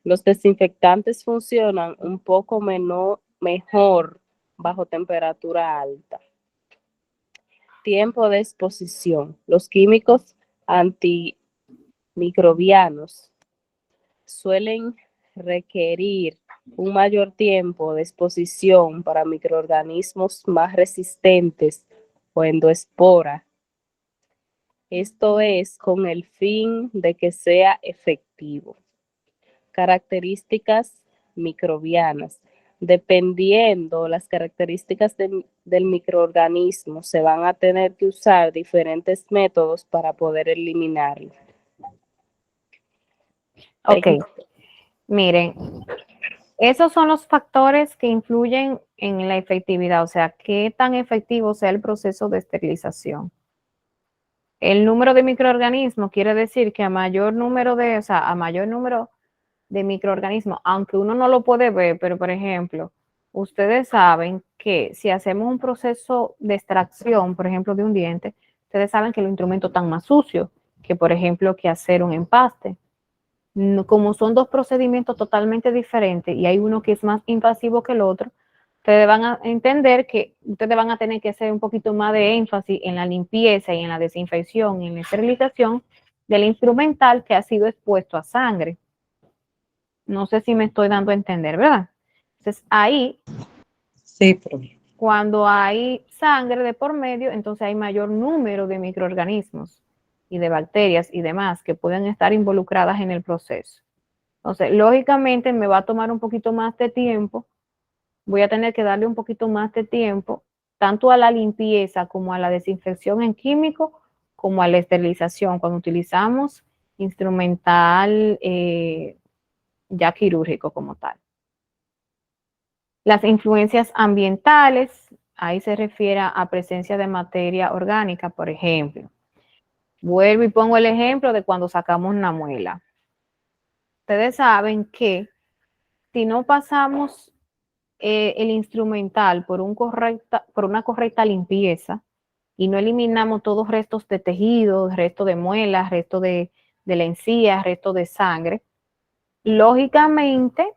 Speaker 4: Los desinfectantes funcionan un poco mejor bajo temperatura alta. Tiempo de exposición. Los químicos microbianos suelen requerir un mayor tiempo de exposición para microorganismos más resistentes o endoespora. Esto es con el fin de que sea efectivo. Características microbianas. Dependiendo las características del microorganismo, se van a tener que usar diferentes métodos para poder eliminarlo.
Speaker 1: Ok, miren, esos son los factores que influyen en la efectividad, o sea, qué tan efectivo sea el proceso de esterilización. El número de microorganismos quiere decir que a mayor número de microorganismos, aunque uno no lo puede ver, pero por ejemplo, ustedes saben que si hacemos un proceso de extracción, por ejemplo, de un diente, ustedes saben que los instrumentos están más sucios que, por ejemplo, que hacer un empaste. Como son dos procedimientos totalmente diferentes y hay uno que es más invasivo que el otro, ustedes van a entender que ustedes van a tener que hacer un poquito más de énfasis en la limpieza y en la desinfección y en la esterilización del instrumental que ha sido expuesto a sangre. No sé si me estoy dando a entender, ¿verdad? Entonces ahí,
Speaker 3: Sí, pero
Speaker 1: cuando hay sangre de por medio, entonces hay mayor número de microorganismos y de bacterias y demás que pueden estar involucradas en el proceso. Entonces, lógicamente me va a tomar un poquito más de tiempo, voy a tener que darle un poquito más de tiempo, tanto a la limpieza como a la desinfección en químico, como a la esterilización, cuando utilizamos instrumental ya quirúrgico como tal. Las influencias ambientales, ahí se refiere a presencia de materia orgánica, por ejemplo. Vuelvo y pongo el ejemplo de cuando sacamos una muela. Ustedes saben que si no pasamos el instrumental por una correcta limpieza y no eliminamos todos restos de tejidos, restos de muelas, restos de la encía, restos de sangre, lógicamente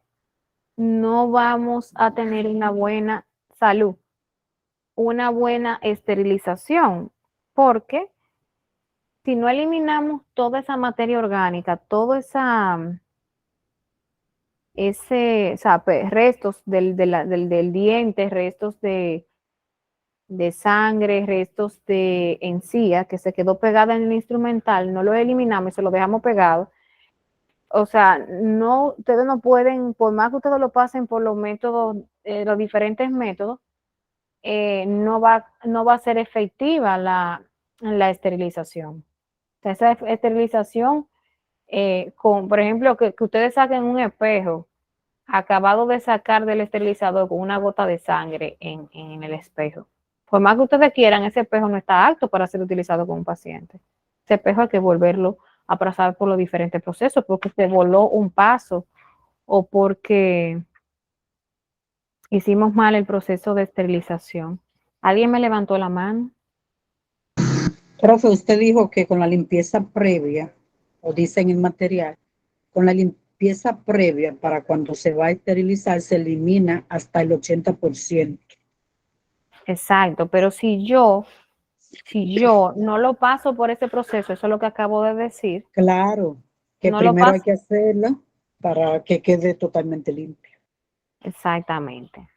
Speaker 1: no vamos a tener una buena salud, una buena esterilización, porque si no eliminamos toda esa materia orgánica, todo restos del diente, restos de sangre, restos de encía que se quedó pegada en el instrumental, no lo eliminamos y se lo dejamos pegado. O sea, no, ustedes no pueden, por más que ustedes lo pasen por los métodos, los diferentes métodos, no va a ser efectiva la esterilización. O sea, esa esterilización, por ejemplo, que ustedes saquen un espejo acabado de sacar del esterilizador con una gota de sangre en el espejo. Por más que ustedes quieran, ese espejo no está apto para ser utilizado con un paciente. Ese espejo hay que volverlo a pasar por los diferentes procesos porque se voló un paso o porque hicimos mal el proceso de esterilización. ¿Alguien me levantó la mano?
Speaker 3: profe, usted dijo que con la limpieza previa, o dice en el material, con la limpieza previa para cuando se va a esterilizar se elimina hasta el 80%.
Speaker 1: Exacto, pero si yo no lo paso por ese proceso, eso es lo que acabo de decir.
Speaker 3: Claro, que
Speaker 1: No lo
Speaker 3: primero hay
Speaker 1: paso.
Speaker 3: que hacerlo para que quede totalmente limpio.
Speaker 1: Exactamente.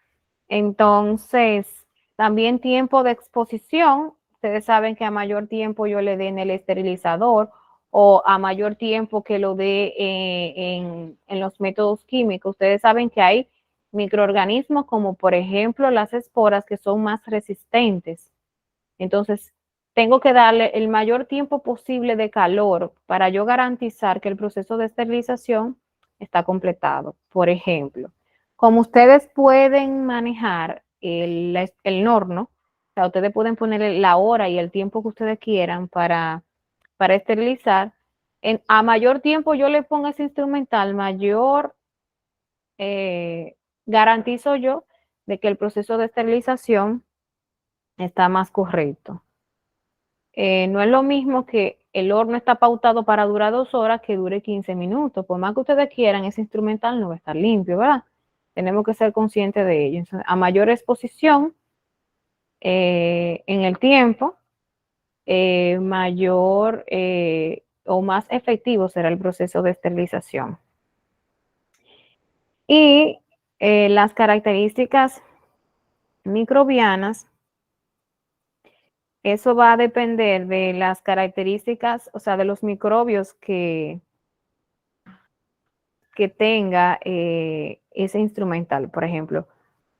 Speaker 1: Entonces, también tiempo de exposición. Ustedes saben que a mayor tiempo yo le dé en el esterilizador o a mayor tiempo que lo dé en los métodos químicos. Ustedes saben que hay microorganismos como por ejemplo las esporas que son más resistentes. Entonces, tengo que darle el mayor tiempo posible de calor para yo garantizar que el proceso de esterilización está completado. Por ejemplo, como ustedes pueden manejar el horno, o sea, ustedes pueden poner la hora y el tiempo que ustedes quieran para esterilizar. A mayor tiempo yo le pongo ese instrumental, mayor garantizo yo de que el proceso de esterilización está más correcto. No es lo mismo que el horno está pautado para durar 2 horas que dure 15 minutos. Por más que ustedes quieran, ese instrumental no va a estar limpio, ¿verdad? Tenemos que ser conscientes de ello. Entonces, a mayor exposición en el tiempo, mayor o más efectivo será el proceso de esterilización. Y las características microbianas, eso va a depender de las características, o sea, de los microbios que tenga ese instrumental. Por ejemplo,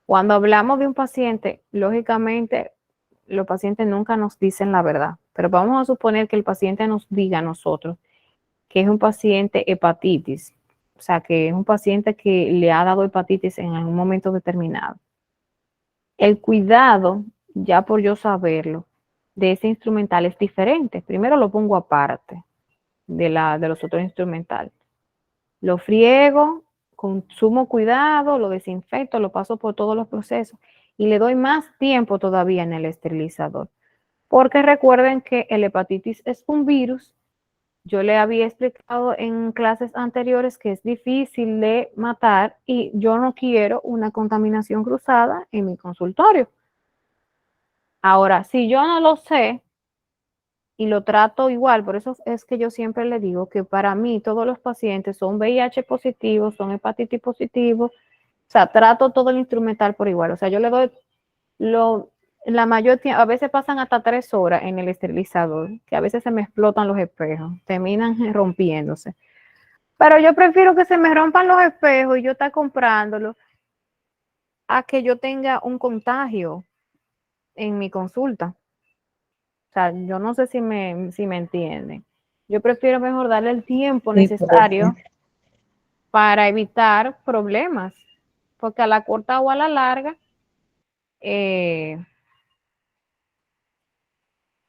Speaker 1: cuando hablamos de un paciente, lógicamente los pacientes nunca nos dicen la verdad, pero vamos a suponer que el paciente nos diga a nosotros que es un paciente hepatitis, o sea, que es un paciente que le ha dado hepatitis en algún momento determinado. El cuidado, ya por yo saberlo, de ese instrumental es diferente. Primero lo pongo aparte de los otros instrumentales. Lo friego con sumo cuidado, lo desinfecto, lo paso por todos los procesos y le doy más tiempo todavía en el esterilizador. Porque recuerden que el hepatitis es un virus. Yo le había explicado en clases anteriores que es difícil de matar y yo no quiero una contaminación cruzada en mi consultorio. Ahora, si yo no lo sé y lo trato igual, por eso es que yo siempre le digo que para mí todos los pacientes son VIH positivos, son hepatitis positivos, o sea, trato todo el instrumental por igual. O sea, yo le doy la mayor tiempo, a veces pasan hasta 3 horas en el esterilizador, que a veces se me explotan los espejos, terminan rompiéndose. Pero yo prefiero que se me rompan los espejos y yo estar comprándolo a que yo tenga un contagio en mi consulta. O sea, yo no sé si me entienden. Yo prefiero mejor darle el tiempo necesario para evitar problemas, porque a la corta o a la larga,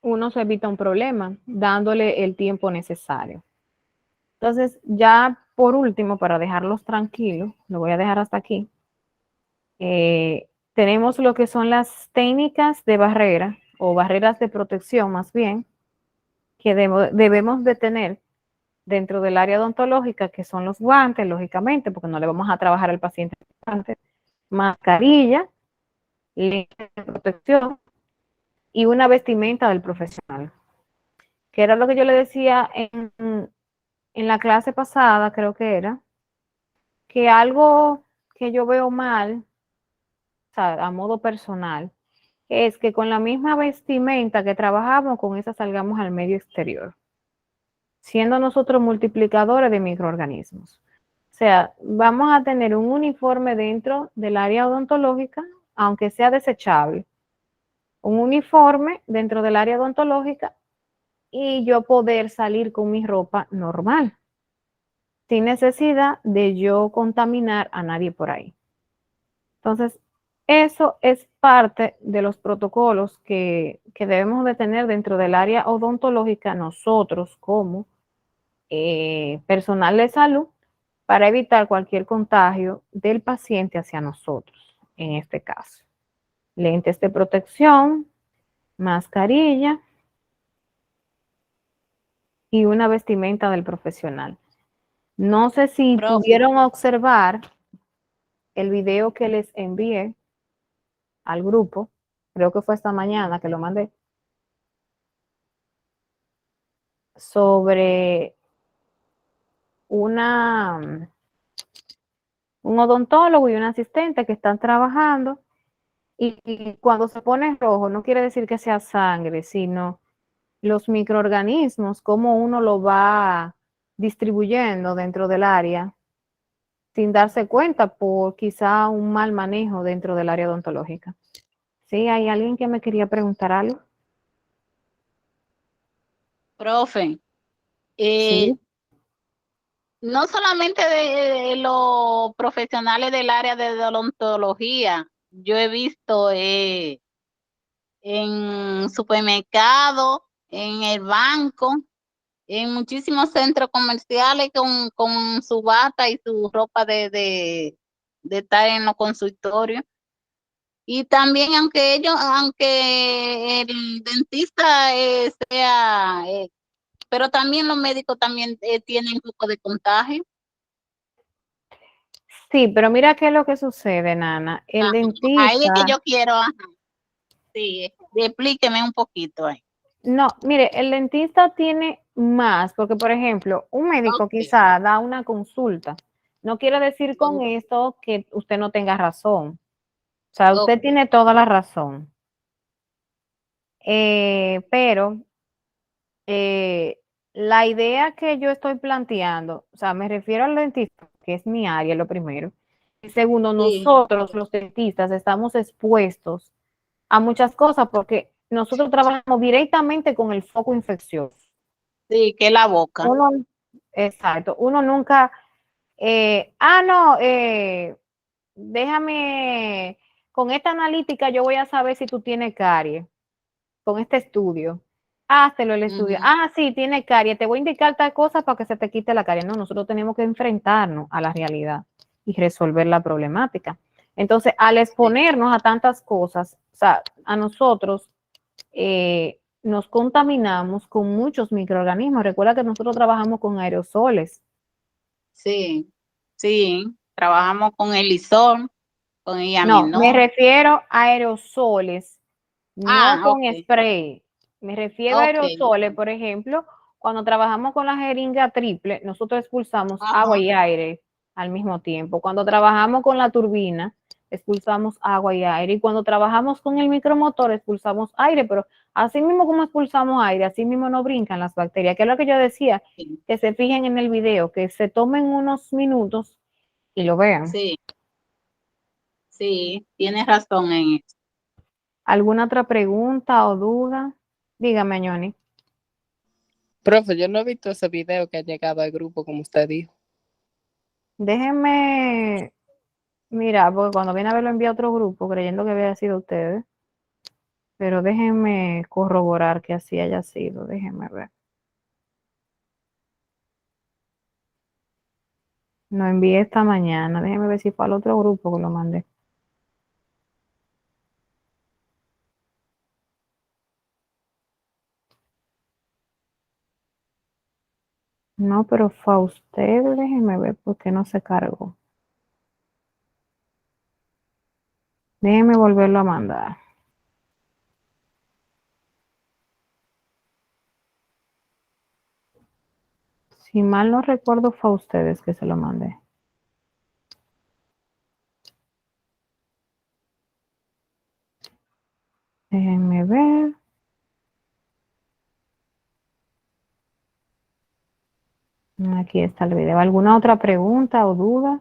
Speaker 1: uno se evita un problema dándole el tiempo necesario. Entonces, ya por último, para dejarlos tranquilos, lo voy a dejar hasta aquí. Tenemos lo que son las técnicas de barrera o barreras de protección más bien, que debemos de tener dentro del área odontológica, que son los guantes, lógicamente, porque no le vamos a trabajar al paciente guantes, mascarilla, lentes de protección y una vestimenta del profesional. Que era lo que yo le decía en la clase pasada, creo que era, que algo que yo veo mal, o sea, a modo personal, es que con la misma vestimenta que trabajamos, con esa salgamos al medio exterior, siendo nosotros multiplicadores de microorganismos. O sea, vamos a tener un uniforme dentro del área odontológica, aunque sea desechable, un uniforme dentro del área odontológica y yo poder salir con mi ropa normal, sin necesidad de yo contaminar a nadie por ahí. Entonces, eso es parte de los protocolos que debemos de tener dentro del área odontológica nosotros como personal de salud para evitar cualquier contagio del paciente hacia nosotros, en este caso. Lentes de protección, mascarilla y una vestimenta del profesional. No sé si pudieron observar el video que les envié al grupo, creo que fue esta mañana que lo mandé, sobre un odontólogo y un asistente que están trabajando y cuando se pone rojo no quiere decir que sea sangre, sino los microorganismos, cómo uno lo va distribuyendo dentro del área sin darse cuenta por quizá un mal manejo dentro del área odontológica. ¿Sí? ¿Hay alguien que me quería preguntar algo?
Speaker 7: Profe,
Speaker 1: Sí.
Speaker 7: no solamente de los profesionales del área de odontología, yo he visto en supermercados, en el banco, en muchísimos centros comerciales con su bata y su ropa de estar en los consultorios. Y también, aunque el dentista sea, pero también los médicos también tienen un poco de contagio.
Speaker 1: Sí, pero mira qué es lo que sucede, Nana. El
Speaker 7: Ahí es que
Speaker 1: dentista,
Speaker 7: yo quiero, ajá. Sí, explíqueme un poquito ahí.
Speaker 1: No, mire, el dentista tiene más, porque por ejemplo, un médico
Speaker 7: Ok.
Speaker 1: quizá da una consulta. No quiere decir con
Speaker 7: Ok.
Speaker 1: esto que usted no tenga razón. O sea, usted
Speaker 7: Ok.
Speaker 1: tiene toda la razón. Pero la idea que yo estoy planteando, o sea, me refiero al dentista, que es mi área, lo primero. Y segundo,
Speaker 7: Sí,
Speaker 1: nosotros los dentistas estamos expuestos a muchas cosas porque nosotros trabajamos directamente con el foco infeccioso.
Speaker 7: sí, que la boca.
Speaker 1: Uno, exacto, uno nunca, no, déjame, con esta analítica yo voy a saber si tú tienes caries, con este estudio. Háztelo el estudio.
Speaker 7: Ujú.
Speaker 1: Sí, tiene caries, te voy a indicar tal cosa para que se te quite la caries. No, nosotros tenemos que enfrentarnos a la realidad y resolver la problemática. Entonces, al
Speaker 7: Sí,
Speaker 1: exponernos a tantas cosas, o sea, a nosotros nos contaminamos con muchos microorganismos. Recuerda que nosotros trabajamos con aerosoles.
Speaker 7: sí, sí. Trabajamos con el Lizol, con el
Speaker 1: No, me
Speaker 7: aminol.
Speaker 1: refiero a aerosoles, no con
Speaker 7: Ok,
Speaker 1: spray. Me refiero a
Speaker 7: ok.
Speaker 1: aerosoles, por ejemplo, cuando trabajamos con la jeringa triple, nosotros expulsamos agua
Speaker 7: Ajá.
Speaker 1: y aire al mismo tiempo. Cuando trabajamos con la turbina, expulsamos agua y aire. Y cuando trabajamos con el micromotor, expulsamos aire. Pero así mismo como expulsamos aire, así mismo no brincan las bacterias, que es lo que yo decía,
Speaker 7: Sí,
Speaker 1: que se fijen en el video, que se tomen unos minutos y lo vean.
Speaker 7: sí, sí, tienes razón en eso.
Speaker 1: ¿Alguna otra pregunta o duda? Dígame, Ñoni.
Speaker 4: Profe, yo no he visto ese video que ha llegado al grupo, como usted dijo.
Speaker 1: Déjenme mirar, porque cuando viene a ver lo envía a otro grupo, creyendo que había sido ustedes. Pero déjenme corroborar que así haya sido. Déjenme ver. Lo envié esta mañana. Déjenme ver si fue al otro grupo que lo mandé. No, pero fue a usted. Déjenme ver por qué no se cargó. Déjenme volverlo a mandar. Si mal no recuerdo, fue a ustedes que se lo mandé. Déjenme ver. Aquí está el video. ¿Alguna otra pregunta o duda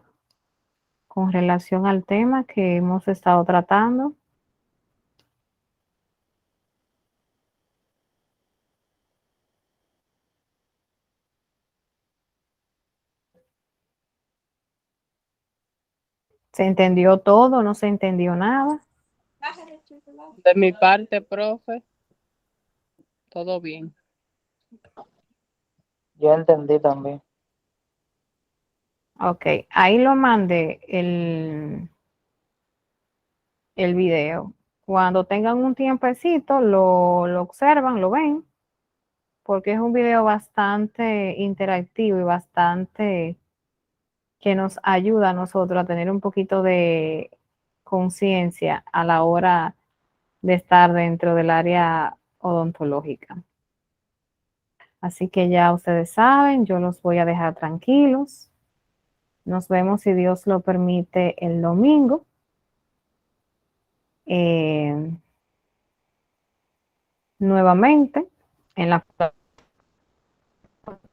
Speaker 1: con relación al tema que hemos estado tratando? ¿Se entendió todo? ¿No se entendió nada?
Speaker 4: De mi parte, profe, todo bien.
Speaker 2: Yo entendí también.
Speaker 1: Ok, ahí lo mandé el video. Cuando tengan un tiempecito, lo observan, lo ven, porque es un video bastante interactivo y bastante que nos ayuda a nosotros a tener un poquito de conciencia a la hora de estar dentro del área odontológica. Así que ya ustedes saben, yo los voy a dejar tranquilos. Nos vemos, si Dios lo permite, el domingo. Nuevamente en la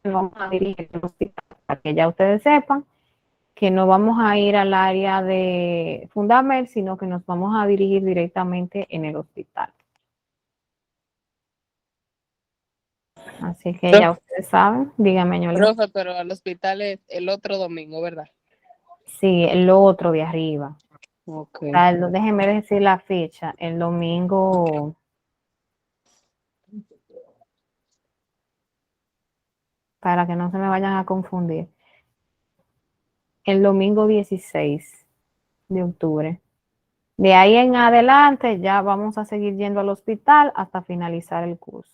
Speaker 1: vamos a dirigir al hospital, para que ya ustedes sepan que no vamos a ir al área de Fundamel, sino que nos vamos a dirigir directamente en el hospital. Así que ya ustedes saben, dígame, Ñoli.
Speaker 4: Profe, pero al hospital es el otro domingo, ¿verdad?
Speaker 1: Sí, el otro de arriba.
Speaker 4: Ok.
Speaker 1: O sea, déjenme decir la fecha, el domingo, para que no se me vayan a confundir. El domingo 16 de octubre. De ahí en adelante ya vamos a seguir yendo al hospital hasta finalizar el curso.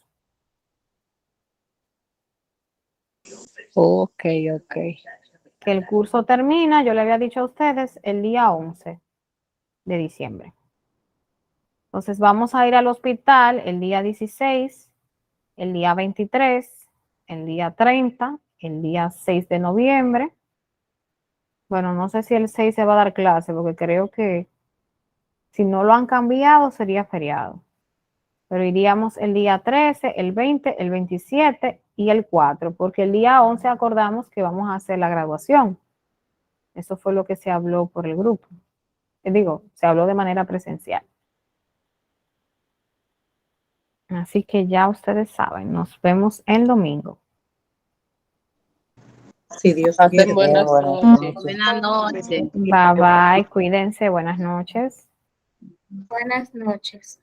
Speaker 4: Ok, ok.
Speaker 1: Que el curso termina, yo le había dicho a ustedes, el día 11 de diciembre. Entonces vamos a ir al hospital el día 16 el día 23, el día 30, el día 6 de noviembre. Bueno, no sé si el 6 se va a dar clase, porque creo que si no lo han cambiado sería feriado. Pero iríamos el día 13, el 20, el 27 y el 4, porque el día 11 acordamos que vamos a hacer la graduación. Eso fue lo que se habló por el grupo. Se habló de manera presencial. Así que ya ustedes saben, nos vemos el domingo.
Speaker 3: Si Dios
Speaker 4: Pasen
Speaker 3: quiere.
Speaker 4: buenas
Speaker 2: Buenas
Speaker 4: noches.
Speaker 2: noches.
Speaker 7: Buenas noches.
Speaker 1: Bye bye, cuídense, buenas noches.
Speaker 8: Buenas noches.